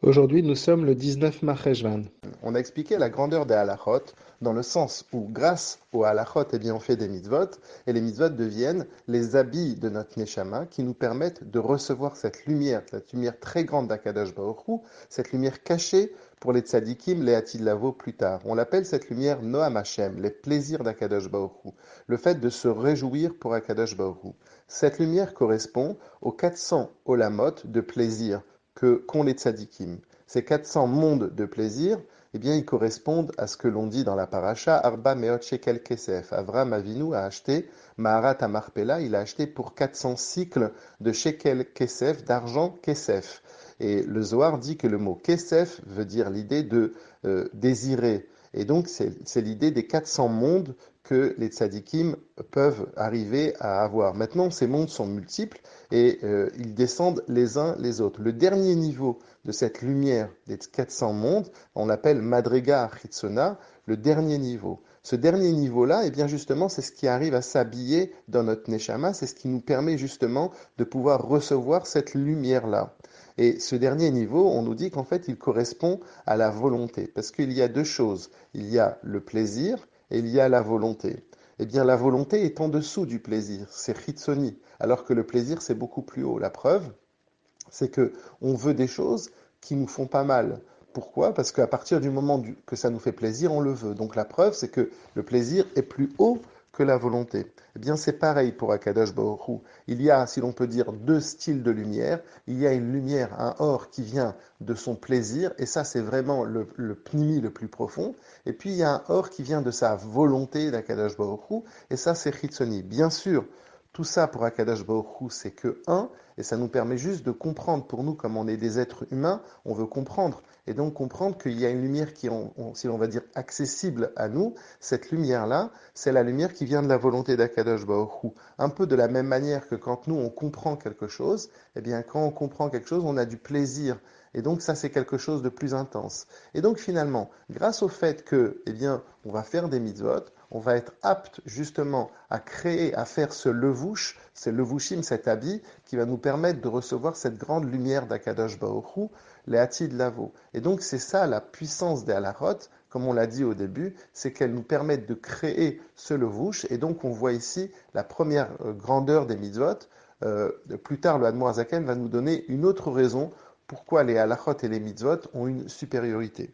Aujourd'hui, nous sommes le 19 Marcheshvan. On a expliqué la grandeur des halachot dans le sens où, grâce aux halachot, eh bien, on fait des mitzvot, et les mitzvot deviennent les habits de notre neshama qui nous permettent de recevoir cette lumière très grande d'Akadosh Baruch Hu, cette lumière cachée pour les tzadikim, les Atid Lavo plus tard. On l'appelle cette lumière Noam Hashem, les plaisirs d'Akadosh Baruch Hu, le fait de se réjouir pour Akadosh Baruch Hu. Cette lumière correspond aux 400 olamot de plaisir qu'ont les tzadikim. Ces 400 mondes de plaisir, eh bien, ils correspondent à ce que l'on dit dans la paracha, Arba Meot Shekel Kesef. Avram Avinu a acheté Maharat Amarpela, il a acheté pour 400 cycles de Shekel Kesef, d'argent Kesef. Et le Zohar dit que le mot Kesef veut dire l'idée de désirer. Et donc, c'est l'idée des 400 mondes que les tzadikim peuvent arriver à avoir. Maintenant, ces mondes sont multiples et ils descendent les uns les autres. Le dernier niveau de cette lumière des 400 mondes, on l'appelle Madrega Achitzona, le dernier niveau. Ce dernier niveau-là, eh bien justement, c'est ce qui arrive à s'habiller dans notre Neshama, c'est ce qui nous permet justement de pouvoir recevoir cette lumière-là. Et ce dernier niveau, on nous dit qu'en fait, il correspond à la volonté, parce qu'il y a deux choses. Il y a le plaisir et il y a la volonté. Eh bien, la volonté est en dessous du plaisir, c'est chitzoni, alors que le plaisir, c'est beaucoup plus haut. La preuve, c'est que on veut des choses qui nous font pas mal. Pourquoi? Parce qu'à partir du moment que ça nous fait plaisir, on le veut. Donc la preuve, c'est que le plaisir est plus haut que la volonté. Eh bien, c'est pareil pour Akadosh Baruch Hu. Il y a, si l'on peut dire, deux styles de lumière. Il y a une lumière, un or qui vient de son plaisir, et ça, c'est vraiment le pnimi le plus profond. Et puis, il y a un or qui vient de sa volonté d'Akadosh Baruch Hu, et ça, c'est Chitzoni. Bien sûr, tout ça pour Akadosh Baruch Hu, c'est que un, et ça nous permet juste de comprendre, pour nous, comme on est des êtres humains, on veut comprendre. Et donc comprendre qu'il y a une lumière qui est, si l'on va dire, accessible à nous. Cette lumière-là, c'est la lumière qui vient de la volonté d'Akadosh Baruch Hu. Un peu de la même manière que quand nous, on comprend quelque chose, eh bien, quand on comprend quelque chose, on a du plaisir. Et donc ça, c'est quelque chose de plus intense. Et donc finalement, grâce au fait que, eh bien, on va faire des mitzvot, on va être apte justement à créer, à faire ce levouche, c'est levushim, cet habit, qui va nous permettre de recevoir cette grande lumière d'Akadosh Baruch Hu, les Hatid Lavo. Et donc c'est ça la puissance des halachot, comme on l'a dit au début, c'est qu'elles nous permettent de créer ce levouche. Et donc on voit ici la première grandeur des mitzvot. Plus tard, le Admor Zaken va nous donner une autre raison pourquoi les halachot et les mitzvot ont une supériorité.